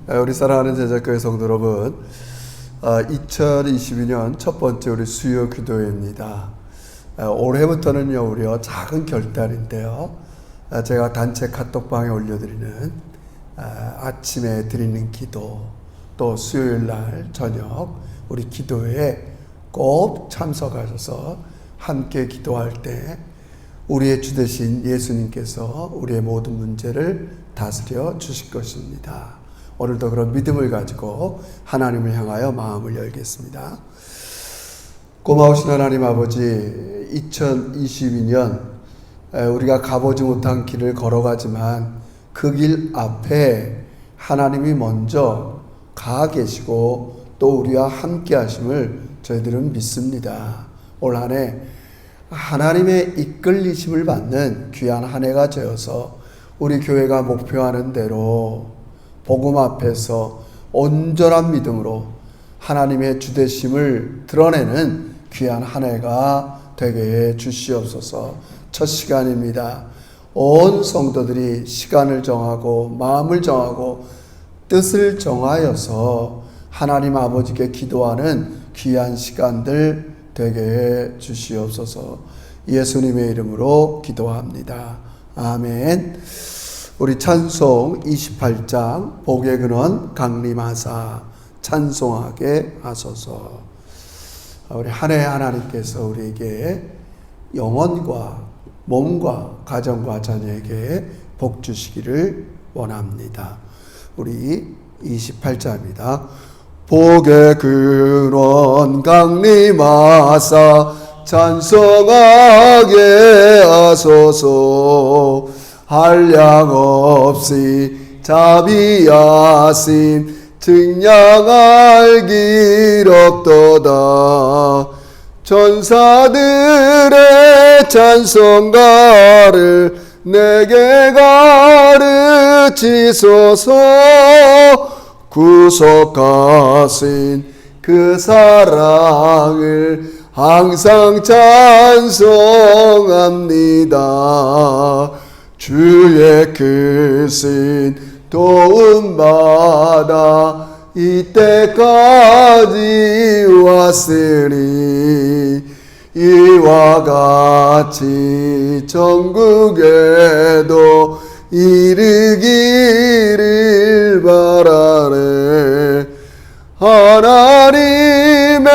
우리 사랑하는 제자교회 성도 여러분, 2022년 첫 번째 우리 수요 기도회입니다. 올해부터는요, 우리 작은 결단인데요. 제가 단체 카톡방에 올려드리는 아침에 드리는 기도, 또 수요일 날 저녁 우리 기도회에 꼭 참석하셔서 함께 기도할 때 우리의 주 되신 예수님께서 우리의 모든 문제를 다스려 주실 것입니다. 오늘도 그런 믿음을 가지고 하나님을 향하여 마음을 열겠습니다. 고마우신 하나님 아버지, 2022년 우리가 가보지 못한 길을 걸어가지만 그 길 앞에 하나님이 먼저 가 계시고 또 우리와 함께 하심을 저희들은 믿습니다. 올 한 해 하나님의 이끌리심을 받는 귀한 한 해가 되어서 우리 교회가 목표하는 대로 복음 앞에서 온전한 믿음으로 하나님의 주되심을 드러내는 귀한 한 해가 되게 해 주시옵소서. 첫 시간입니다. 온 성도들이 시간을 정하고 마음을 정하고 뜻을 정하여서 하나님 아버지께 기도하는 귀한 시간들 되게 해 주시옵소서. 예수님의 이름으로 기도합니다. 아멘. 우리 찬송 28장 복의 근원 강림하사 찬송하게 하소서. 우리 한 해 하나님께서 우리에게 영혼과 몸과 가정과 자녀에게 복 주시기를 원합니다. 우리 28장입니다. 복의 근원 강림하사 찬송하게 하소서. 한량없이 자비하심 증량할 길 없도다. 천사들의 찬송가를 내게 가르치소서. 구속하신 그 사랑을 항상 찬송합니다. 주의 크신 도움받아 이때까지 왔으니 이와 같이 천국에도 이르기를 바라네. 하나님의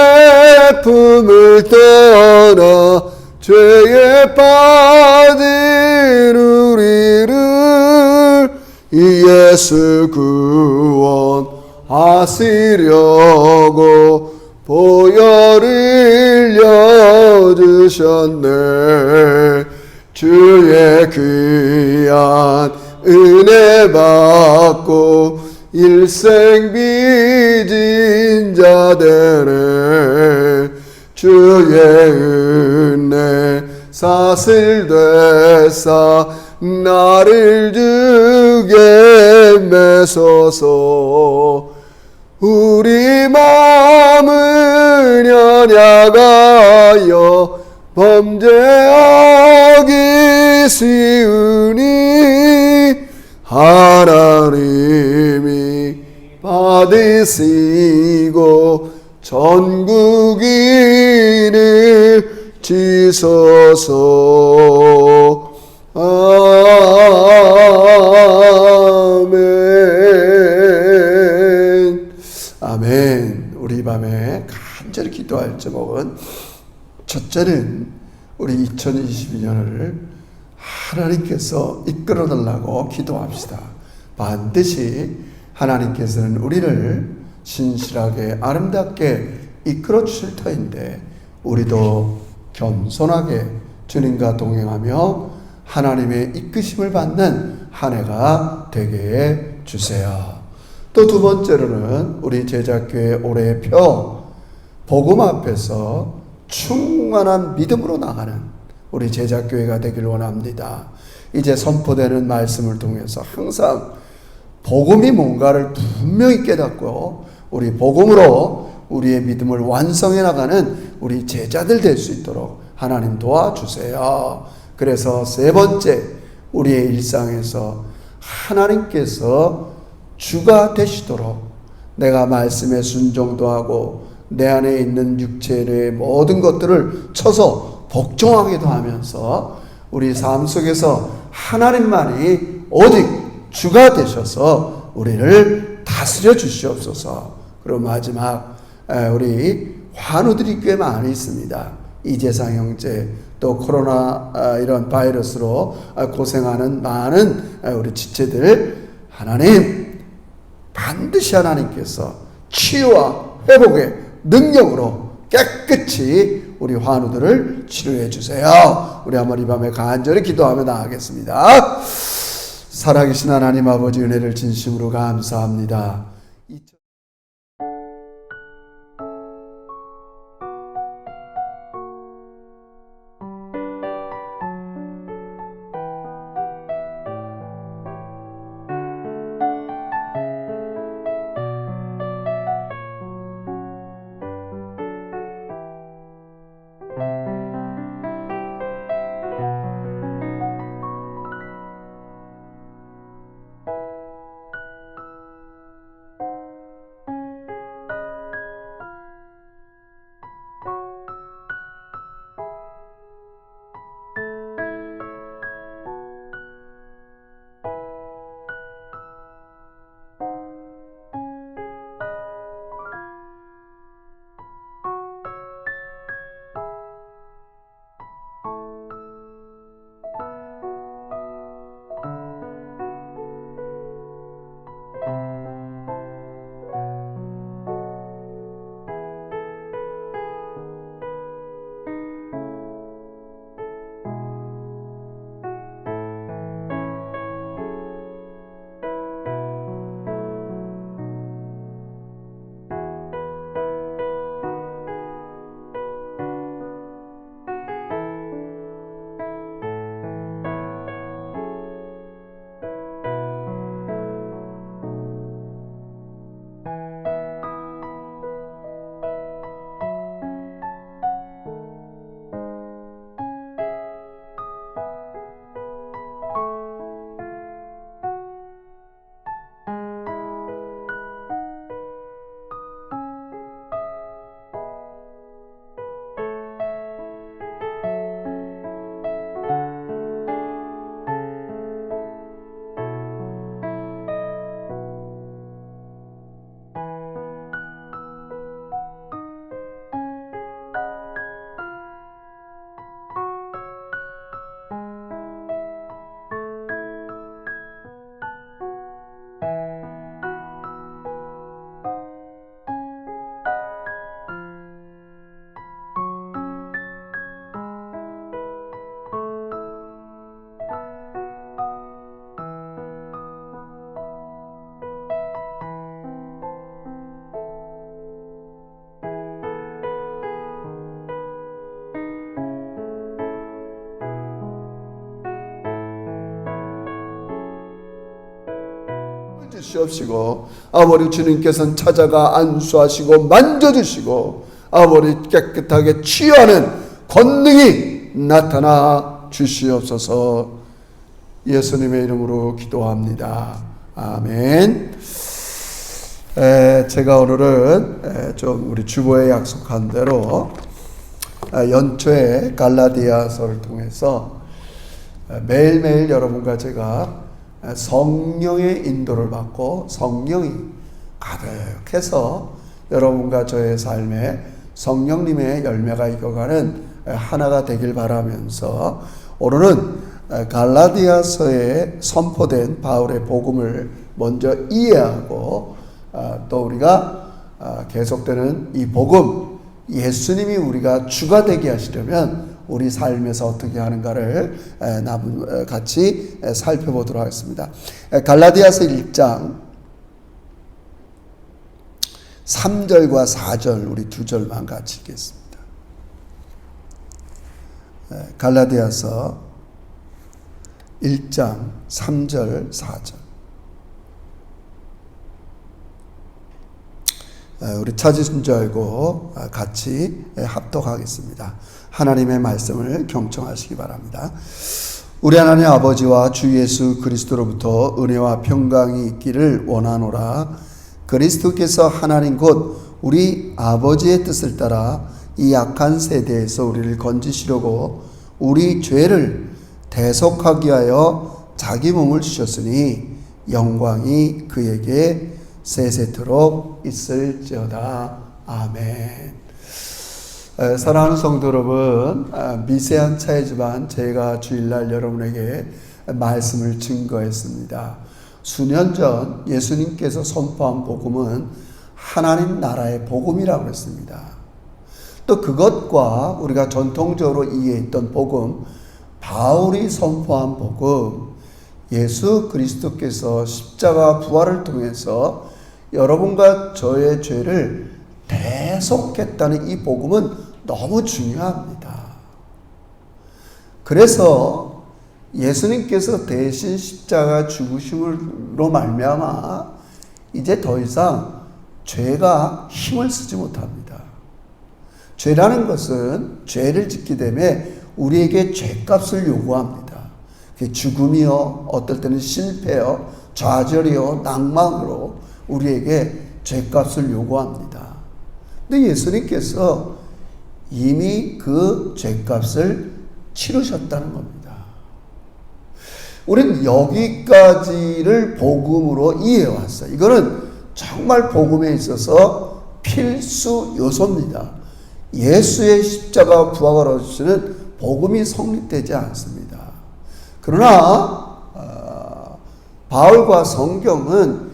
품을 떠나 죄에 빠진 우리를 예수 구원하시려고 보혈을 흘려주셨네. 주의 귀한 은혜 받고 일생 빚진 자 되네. 주의 은혜 사슬 되사 나를 주게 매소서. 우리 마음을 연약하여 범죄하기 쉬우니 하나님이 받으시고 전국인을 지소서. 아멘. 아멘. 우리 이 밤에 간절히 기도할 제목은, 첫째는 우리 2022년을 하나님께서 이끌어 달라고 기도합시다. 반드시 하나님께서는 우리를 신실하게 아름답게 이끌어 주실 터인데 우리도 겸손하게 주님과 동행하며 하나님의 이끄심을 받는 한 해가 되게 해 주세요. 또 두 번째로는 우리 제자교회 올해의 표, 복음 앞에서 충만한 믿음으로 나가는 우리 제자교회가 되길 원합니다. 이제 선포되는 말씀을 통해서 항상 복음이 뭔가를 분명히 깨닫고 우리 복음으로 우리의 믿음을 완성해 나가는 우리 제자들 될 수 있도록 하나님 도와주세요. 그래서 세 번째, 우리의 일상에서 하나님께서 주가 되시도록 내가 말씀에 순종도 하고 내 안에 있는 육체의 모든 것들을 쳐서 복종하기도 하면서 우리 삶 속에서 하나님만이 오직 주가 되셔서 우리를 다스려 주시옵소서. 그리고 마지막 우리 환우들이 꽤 많이 있습니다. 이재상 형제, 또 코로나 이런 바이러스로 고생하는 많은 우리 지체들, 하나님 반드시 하나님께서 치유와 회복의 능력으로 깨끗이 우리 환우들을 치료해 주세요. 우리 한번 이 밤에 간절히 기도하며 나아가겠습니다. 살아계신 하나님 아버지, 은혜를 진심으로 감사합니다. 주시옵시고, 아버지 주님께서는 찾아가 안수하시고 만져주시고 아버지 깨끗하게 치유하는 권능이 나타나 주시옵소서. 예수님의 이름으로 기도합니다. 아멘. 제가 오늘은 좀 우리 주보에 약속한 대로 연초에 갈라디아서를 통해서 매일매일 여러분과 제가 성령의 인도를 받고 성령이 가득해서 여러분과 저의 삶에 성령님의 열매가 익어가는 하나가 되길 바라면서 오늘은 갈라디아서에 선포된 바울의 복음을 먼저 이해하고 또 우리가 계속되는 이 복음, 예수님이 우리가 주가 되게 하시려면 우리 삶에서 어떻게 하는가를 같이 살펴보도록 하겠습니다. 갈라디아서 1장 3절과 4절 우리 두 절만 같이 읽겠습니다. 갈라디아서 1장 3절 4절 우리 찾으신 줄 알고 같이 합독하겠습니다. 하나님의 말씀을 경청하시기 바랍니다. 우리 하나님 아버지와 주 예수 그리스도로부터 은혜와 평강이 있기를 원하노라. 그리스도께서 하나님 곧 우리 아버지의 뜻을 따라 이 악한 세대에서 우리를 건지시려고 우리 죄를 대속하기 위하여 자기 몸을 주셨으니 영광이 그에게 세세토록 있을지어다. 아멘. 사랑하는 성도 여러분, 미세한 차이지만 제가 주일날 여러분에게 말씀을 증거했습니다. 수년 전 예수님께서 선포한 복음은 하나님 나라의 복음이라고 했습니다. 또 그것과 우리가 전통적으로 이해했던 복음, 바울이 선포한 복음, 예수 그리스도께서 십자가 부활을 통해서 여러분과 저의 죄를 대속했다는 이 복음은 너무 중요합니다. 그래서 예수님께서 대신 십자가 죽으심으로 말미암아 이제 더 이상 죄가 힘을 쓰지 못합니다. 죄라는 것은 죄를 짓게 되면 우리에게 죄값을 요구합니다. 죽음이요, 어떨 때는 실패요, 좌절이요, 낭만으로 우리에게 죄값을 요구합니다. 근데 예수님께서 이미 그 죄값을 치르셨다는 겁니다. 우리는 여기까지를 복음으로 이해해왔어요. 이거는 정말 복음에 있어서 필수 요소입니다. 예수의 십자가 부활을 얻으시는 복음이 성립되지 않습니다. 그러나 바울과 성경은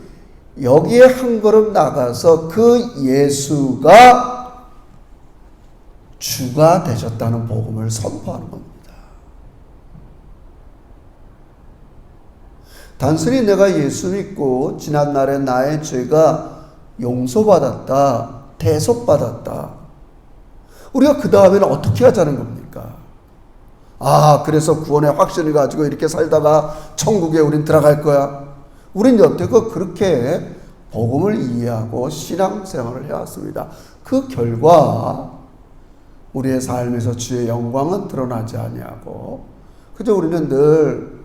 여기에 한 걸음 나가서 그 예수가 주가 되셨다는 복음을 선포하는 겁니다. 단순히 내가 예수 믿고 지난날에 나의 죄가 용서받았다, 대속받았다. 우리가 그 다음에는 어떻게 하자는 겁니까? 그래서 구원의 확신을 가지고 이렇게 살다가 천국에 우린 들어갈 거야. 우린 여태껏 그렇게 복음을 이해하고 신앙생활을 해왔습니다. 그 결과 우리의 삶에서 주의 영광은 드러나지 아니하고 그저 우리는 늘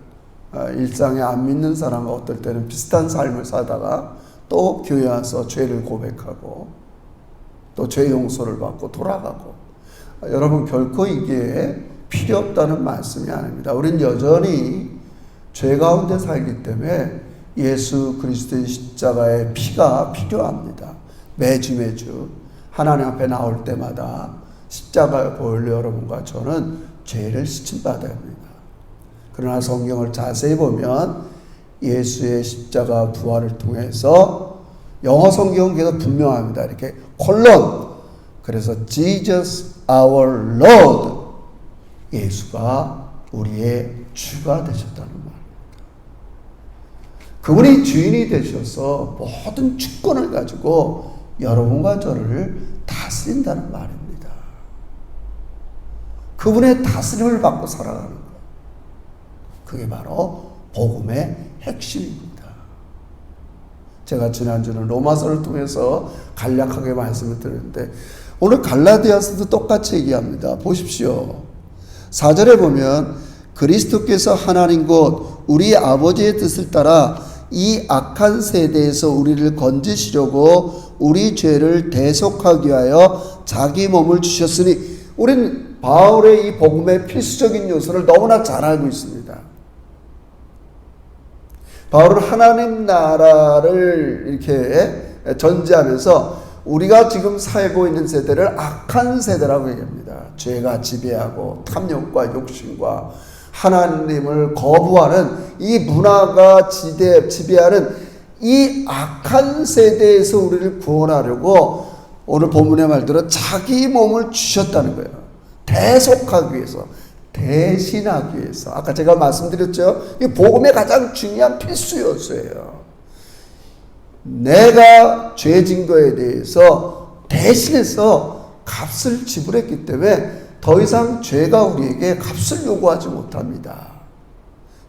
일상에 안 믿는 사람과 어떨 때는 비슷한 삶을 살다가 또 교회 와서 죄를 고백하고 또 죄 용서를 받고 돌아가고, 여러분 결코 이게 필요 없다는 말씀이 아닙니다. 우린 여전히 죄 가운데 살기 때문에 예수 그리스도의 십자가의 피가 필요합니다. 매주 하나님 앞에 나올 때마다 십자가의 보혈로 여러분과 저는 죄를 씻음받아야 합니다. 그러나 성경을 자세히 보면 예수의 십자가 부활을 통해서 영어 성경은 계속 분명합니다. 이렇게 콜론, 그래서 Jesus our Lord, 예수가 우리의 주가 되셨다는 말입니다. 그분이 주인이 되셔서 모든 주권을 가지고 여러분과 저를 다스린다는 말입니다. 그분의 다스림을 받고 살아가는 것, 그게 바로 복음의 핵심입니다. 제가 지난주는 로마서를 통해서 간략하게 말씀을 드렸는데 오늘 갈라디아서도 똑같이 얘기합니다. 보십시오. 4절에 보면 그리스도께서 하나님 곧 우리 아버지의 뜻을 따라 이 악한 세대에서 우리를 건지시려고 우리 죄를 대속하기 위하여 자기 몸을 주셨으니, 우리는 바울의 이 복음의 필수적인 요소를 너무나 잘 알고 있습니다. 바울은 하나님 나라를 이렇게 전제하면서 우리가 지금 살고 있는 세대를 악한 세대라고 얘기합니다. 죄가 지배하고 탐욕과 욕심과 하나님을 거부하는 이 문화가 지배하는 이 악한 세대에서 우리를 구원하려고 오늘 본문의 말대로 자기 몸을 주셨다는 거예요. 대속하기 위해서, 대신하기 위해서. 아까 제가 말씀드렸죠. 이 복음의 가장 중요한 필수 요소예요. 내가 죄진 거에 대해서 대신해서 값을 지불했기 때문에 더 이상 죄가 우리에게 값을 요구하지 못합니다.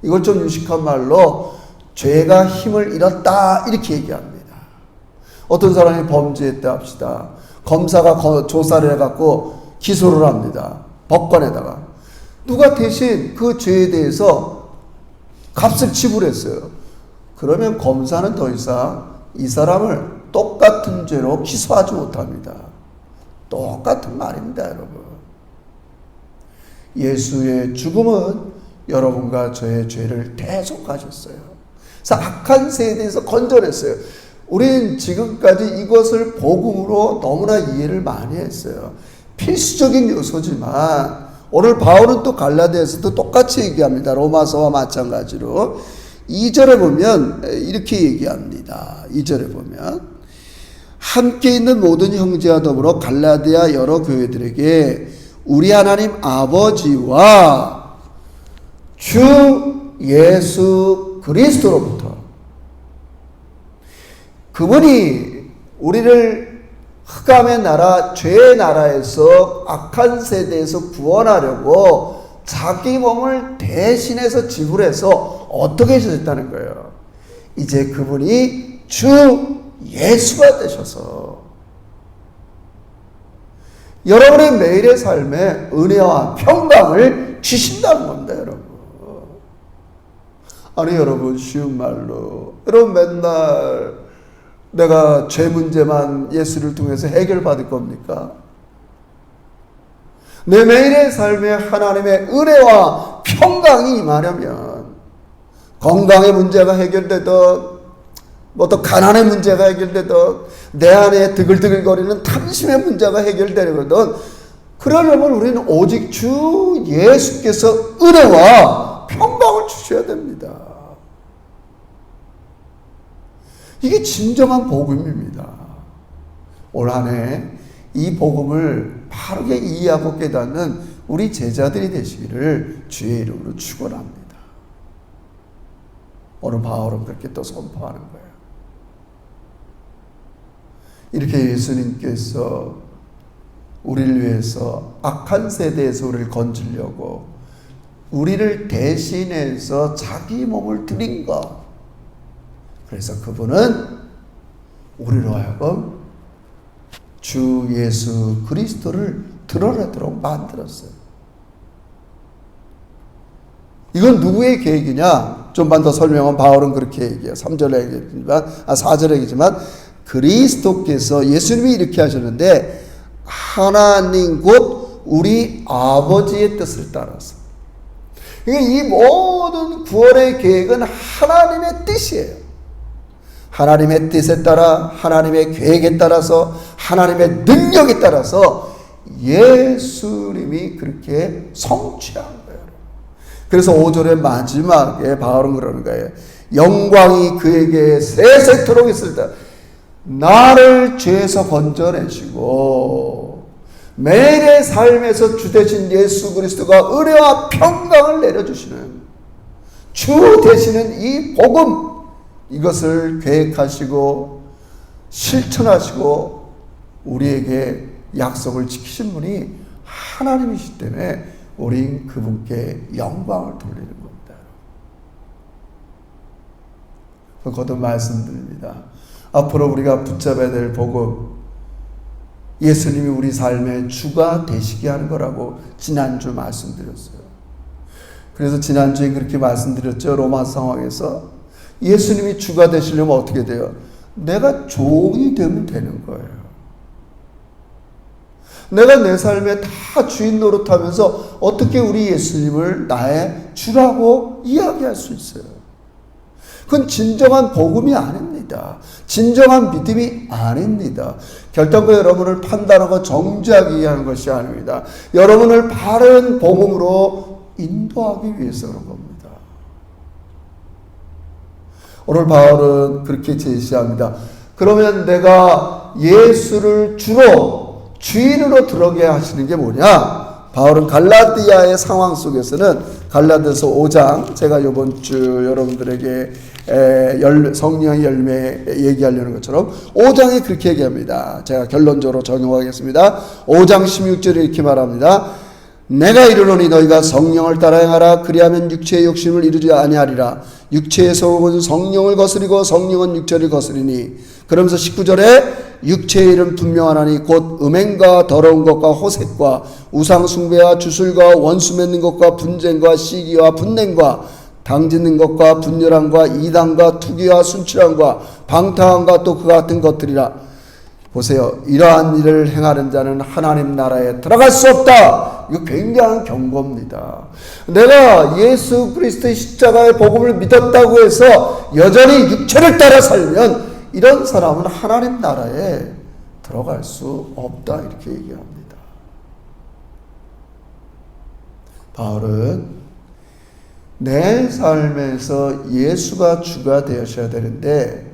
이걸 좀 유식한 말로 죄가 힘을 잃었다 이렇게 얘기합니다. 어떤 사람이 범죄했다 합시다. 검사가 조사를 해갖고 기소를 합니다. 법관에다가. 누가 대신 그 죄에 대해서 값을 지불했어요. 그러면 검사는 더 이상 이 사람을 똑같은 죄로 기소하지 못합니다. 똑같은 말입니다, 여러분. 예수의 죽음은 여러분과 저의 죄를 대속하셨어요. 그래서 악한 세대에서 건져냈어요. 우린 지금까지 이것을 복음으로 너무나 이해를 많이 했어요. 필수적인 요소지만 오늘 바울은 또 갈라디아서도 똑같이 얘기합니다. 로마서와 마찬가지로 2절에 보면 이렇게 얘기합니다. 2절에 보면 함께 있는 모든 형제와 더불어 갈라디아 여러 교회들에게 우리 하나님 아버지와 주 예수 그리스도로부터 그분이 우리를 흑암의 나라, 죄의 나라에서 악한 세대에서 구원하려고 자기 몸을 대신해서 지불해서 어떻게 해주셨다는 거예요. 이제 그분이 주 예수가 되셔서 여러분의 매일의 삶에 은혜와 평강을 주신다는 겁니다, 여러분. 아니, 여러분, 쉬운 말로. 여러분, 맨날 내가 죄 문제만 예수를 통해서 해결받을 겁니까? 내 매일의 삶에 하나님의 은혜와 평강이 임하려면 건강의 문제가 해결되든 또 가난의 문제가 해결되든 내 안에 드글드글거리는 탐심의 문제가 해결되거든 그러려면 우리는 오직 주 예수께서 은혜와 평강을 주셔야 됩니다. 이게 진정한 복음입니다. 올 한 해 이 복음을 바르게 이해하고 깨닫는 우리 제자들이 되시기를 주의 이름으로 축원합니다. 오늘 바울은 그렇게 또 선포하는 거예요. 이렇게 예수님께서 우리를 위해서 악한 세대에서 우리를 건지려고 우리를 대신해서 자기 몸을 드린 것. 그래서 그분은 우리로 하여금 주 예수 그리스도를 드러내도록 만들었어요. 이건 누구의 계획이냐? 좀만 더 설명하면 바울은 그렇게 얘기해요. 3절에 얘기했지만, 4절에 얘기지만 그리스도께서 예수님이 이렇게 하셨는데 하나님 곧 우리 아버지의 뜻을 따라서 그러니까 이 모든 구원의 계획은 하나님의 뜻이에요. 하나님의 뜻에 따라 하나님의 계획에 따라서 하나님의 능력에 따라서 예수님이 그렇게 성취한 거예요. 그래서 5절의 마지막에 바울은 그러는 거예요. 영광이 그에게 세세토록 있을 때 나를 죄에서 건져내시고 매일의 삶에서 주 되신 예수 그리스도가 은혜와 평강을 내려주시는 주 되시는 이 복음 이것을 계획하시고 실천하시고 우리에게 약속을 지키신 분이 하나님이시기 때문에 우린 그분께 영광을 돌리는 겁니다. 거듭 말씀드립니다. 앞으로 우리가 붙잡아야 될 복음 예수님이 우리 삶의 주가 되시게 하는 거라고 지난주 말씀드렸어요. 그래서 지난주에 그렇게 말씀드렸죠. 로마 상황에서 예수님이 주가 되시려면 어떻게 돼요? 내가 종이 되면 되는 거예요. 내가 내 삶에 다 주인 노릇하면서 어떻게 우리 예수님을 나의 주라고 이야기할 수 있어요? 그건 진정한 복음이 아닙니다. 진정한 믿음이 아닙니다. 결단과 여러분을 판단하고 정죄하기 위한 것이 아닙니다. 여러분을 바른 복음으로 인도하기 위해서 그런 겁니다. 오늘 바울은 그렇게 제시합니다. 그러면 내가 예수를 주로 주인으로 들어게 하시는 게 뭐냐? 바울은 갈라디아의 상황 속에서는 갈라디아서 5장 제가 이번 주 여러분들에게 성령의 열매 얘기하려는 것처럼 5장에 그렇게 얘기합니다. 제가 결론적으로 적용하겠습니다. 5장 16절에 이렇게 말합니다. 내가 이르노니 너희가 성령을 따라 행하라. 그리하면 육체의 욕심을 이루지 아니하리라. 육체의 소욕은 성령을 거스리고 성령은 육체를 거스리니. 그러면서 19절에 육체의 일은 분명하나니 곧 음행과 더러운 것과 호색과 우상 숭배와 주술과 원수 맺는 것과 분쟁과 시기와 분냉과 당짓는 것과 분열함과 이단과 투기와 순출함과 방탕함과 또 그와 같은 것들이라. 보세요. 이러한 일을 행하는 자는 하나님 나라에 들어갈 수 없다. 이거 굉장한 경고입니다. 내가 예수 그리스도의 십자가의 복음을 믿었다고 해서 여전히 육체를 따라 살면 이런 사람은 하나님 나라에 들어갈 수 없다. 이렇게 얘기합니다. 바울은 내 삶에서 예수가 주가 되셔야 되는데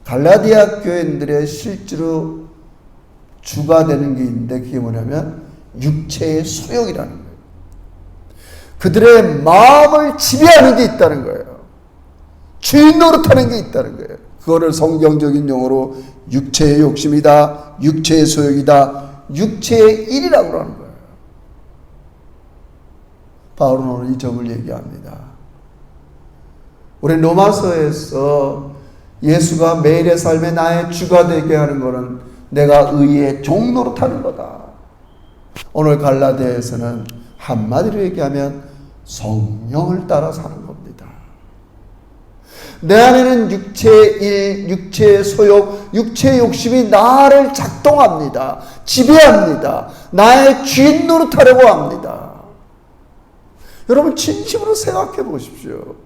갈라디아 교인들의 실제로 주가 되는 게 있는데 그게 뭐냐면 육체의 소욕이라는 거예요. 그들의 마음을 지배하는 게 있다는 거예요. 주인 노릇하는 게 있다는 거예요. 그거를 성경적인 용어로 육체의 욕심이다, 육체의 소욕이다, 육체의 일이라고 하는 거예요. 바울은 오늘 이 점을 얘기합니다. 우리 로마서에서 예수가 매일의 삶에 나의 주가 되게 하는 것은 내가 의의 종노릇하는 거다. 오늘 갈라디아에서는 한마디로 얘기하면 성령을 따라 사는 겁니다. 내 안에는 육체의 일, 육체의 소욕, 육체의 욕심이 나를 작동합니다. 지배합니다. 나의 주인 노릇하려고 합니다. 여러분 진심으로 생각해 보십시오.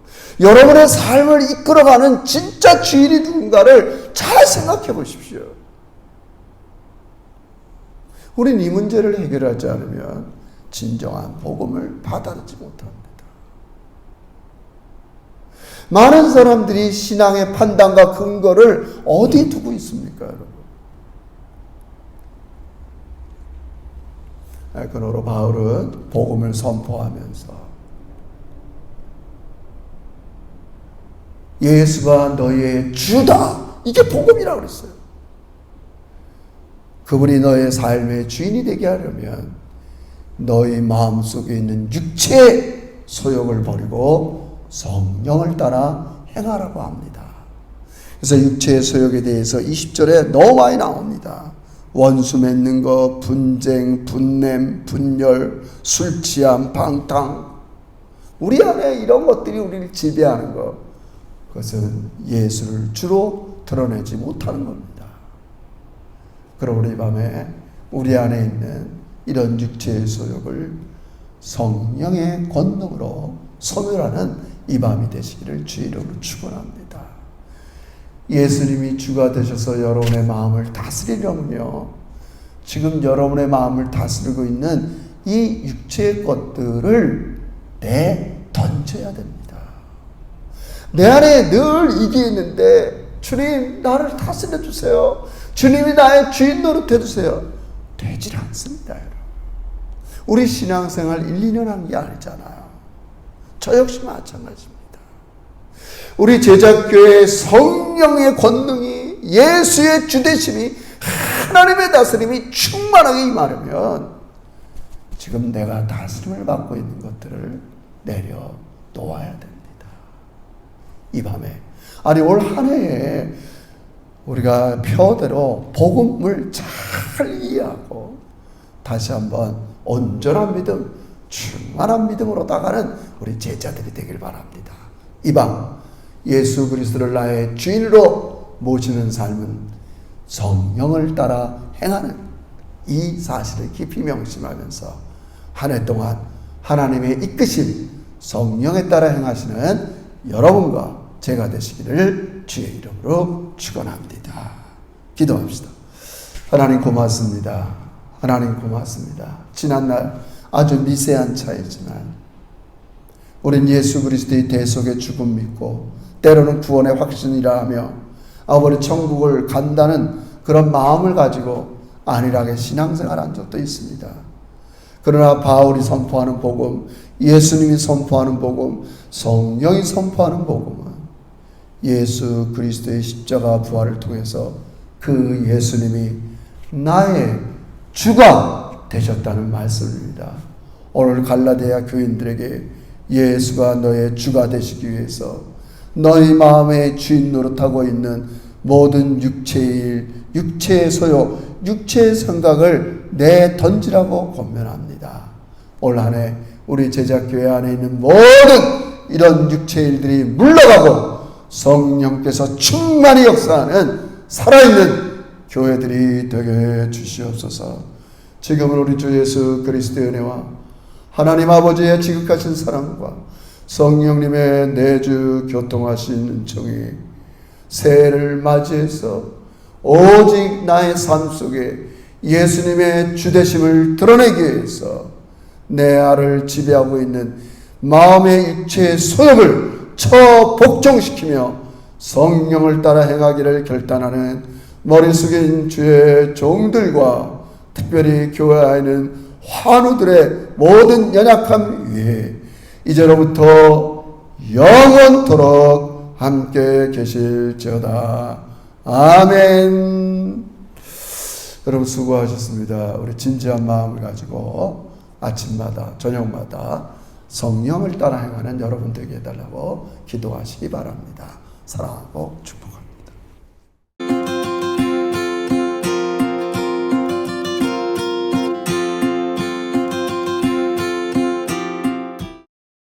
여러분의 삶을 이끌어가는 진짜 주인이 누군가를 잘 생각해 보십시오. 우린 이 문제를 해결하지 않으면 진정한 복음을 받아들이지 못합니다. 많은 사람들이 신앙의 판단과 근거를 어디 두고 있습니까, 여러분? 그러므로 바울은 복음을 선포하면서 예수가 너희의 주다. 이게 복음이라고 그랬어요. 그분이 너의 삶의 주인이 되게 하려면 너희 마음속에 있는 육체의 소욕을 버리고 성령을 따라 행하라고 합니다. 그래서 육체의 소욕에 대해서 20절에 너무 많이 나옵니다. 원수 맺는 것, 분쟁, 분냄, 분열, 술 취함, 방탕. 우리 안에 이런 것들이 우리를 지배하는 것, 그것은 예수를 주로 드러내지 못하는 겁니다. 그럼 우리 밤에 우리 안에 있는 이런 육체의 소욕을 성령의 권능으로 소멸하는 이 밤이 되시기를 주의 이름으로 축원합니다. 예수님이 주가 되셔서 여러분의 마음을 다스리려면요, 지금 여러분의 마음을 다스리고 있는 이 육체의 것들을 내던져야 됩니다. 내 안에 늘 이게 있는데 주님 나를 다스려 주세요. 주님이 나의 주인 노릇해 주세요. 되질 않습니다, 여러분. 우리 신앙생활 1, 2년 한 게 아니잖아요. 저 역시 마찬가지입니다. 우리 제자교회의 성령의 권능이, 예수의 주되심이, 하나님의 다스림이 충만하게 임하려면 지금 내가 다스림을 받고 있는 것들을 내려놓아야 됩니다. 이 밤에, 아니 올 한 해에 우리가 표대로 복음을 잘 이해하고 다시 한번 온전한 믿음, 충만한 믿음으로 나가는 우리 제자들이 되길 바랍니다. 이 밤 예수 그리스도를 나의 주인으로 모시는 삶은 성령을 따라 행하는 이 사실을 깊이 명심하면서 한 해 동안 하나님의 이끄심, 성령에 따라 행하시는 여러분과 제가 되시기를 주의 이름으로 축원합니다. 기도합시다. 하나님 고맙습니다. 하나님 고맙습니다. 지난날 아주 미세한 차이지만 우린 예수 그리스도의 대속의 죽음 믿고 때로는 구원의 확신이라 하며 아버지 천국을 간다는 그런 마음을 가지고 안일하게 신앙생활한 적도 있습니다. 그러나 바울이 선포하는 복음, 예수님이 선포하는 복음, 성령이 선포하는 복음은 예수 그리스도의 십자가 부활을 통해서 그 예수님이 나의 주가 되셨다는 말씀입니다. 오늘 갈라디아 교인들에게 예수가 너의 주가 되시기 위해서 너희 마음의 주인 노릇하고 있는 모든 육체의 일, 육체의 소욕, 육체의 생각을 내던지라고 권면합니다. 올 한 해 우리 제자교회 안에 있는 모든 이런 육체의 일들이 물러가고 성령께서 충만히 역사하는 살아있는 교회들이 되게 해 주시옵소서. 지금은 우리 주 예수 그리스도의 은혜와 하나님 아버지의 지극하신 사랑과 성령님의 내주 교통하신 은총이 새해를 맞이해서 오직 나의 삶 속에 예수님의 주되심을 드러내기 위해서 내 안을 지배하고 있는 마음의 육체의 소욕을 복종시키며 성령을 따라 행하기를 결단하는 머리 숙인 주의 종들과 특별히 교회 안에 있는 환우들의 모든 연약함 위에 이제로부터 영원토록 함께 계실지어다. 아멘. 여러분 수고하셨습니다. 우리 진지한 마음을 가지고 아침마다 저녁마다 성령을 따라 행하는 여러분 되게 해달라고 기도하시기 바랍니다. 사랑하고 축복합니다.